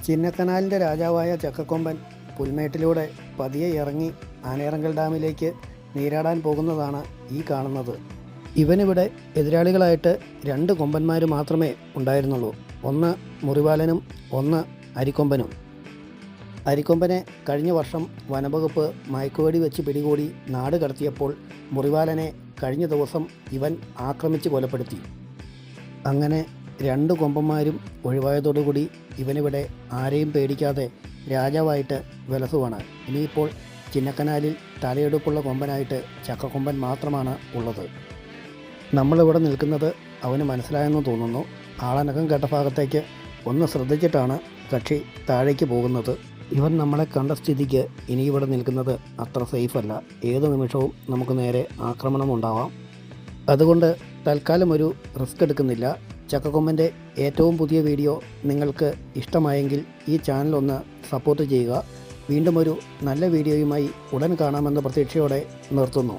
ചിന്നക്കനാലിൻ്റെ രാജാവായ ചക്കക്കൊമ്പൻ പുൽമേട്ടിലൂടെ പതിയെ ഇറങ്ങി ആനയിറങ്കൽ ഡാമിലേക്ക് നീരാടാൻ പോകുന്നതാണ് ഈ കാണുന്നത്. ഇവനിവിടെ എതിരാളികളായിട്ട് 2 കൊമ്പന്മാർ മാത്രമേ ഉണ്ടായിരുന്നുള്ളൂ. ഒന്ന് മുറിവാലനും ഒന്ന് അരിക്കൊമ്പനും. അരിക്കൊമ്പനെ കഴിഞ്ഞ വർഷം വനംവകുപ്പ് മയക്കുവെടി വെച്ച് പിടികൂടി നാട് കടത്തിയപ്പോൾ മുറിവാലനെ കഴിഞ്ഞ ദിവസം ഇവൻ ആക്രമിച്ച് കൊലപ്പെടുത്തി. അങ്ങനെ 2 കൊമ്പന്മാരും ഒഴിവായതോടുകൂടി ഇവനിവിടെ ആരെയും പേടിക്കാതെ രാജാവായിട്ട് വിലസുവാണ്. ഇനിയിപ്പോൾ ചിന്നക്കനാലിൽ തലയെടുപ്പുള്ള കൊമ്പനായിട്ട് ചക്കക്കൊമ്പൻ മാത്രമാണ് ഉള്ളത്. നമ്മളിവിടെ നിൽക്കുന്നത് അവന് മനസ്സിലായെന്ന് തോന്നുന്നു. ആളനക്കം കേട്ട ഭാഗത്തേക്ക് ഒന്ന് ശ്രദ്ധിച്ചിട്ടാണ് കക്ഷി താഴേക്ക് പോകുന്നത്. ഇവൻ നമ്മളെ കണ്ട സ്ഥിതിക്ക് ഇനി ഇവിടെ നിൽക്കുന്നത് അത്ര സേഫല്ല. ഏത് നിമിഷവും നമുക്ക് നേരെ ആക്രമണം ഉണ്ടാവാം. അതുകൊണ്ട് തൽക്കാലം ഒരു റിസ്ക് എടുക്കുന്നില്ല. ചക്കക്കൊമ്പൻ്റെ ഏറ്റവും പുതിയ വീഡിയോ നിങ്ങൾക്ക് ഇഷ്ടമായെങ്കിൽ ഈ ചാനൽ ഒന്ന് സപ്പോർട്ട് ചെയ്യുക. വീണ്ടും ഒരു നല്ല വീഡിയോയുമായി ഉടൻ കാണാമെന്ന പ്രതീക്ഷയോടെ നിർത്തുന്നു.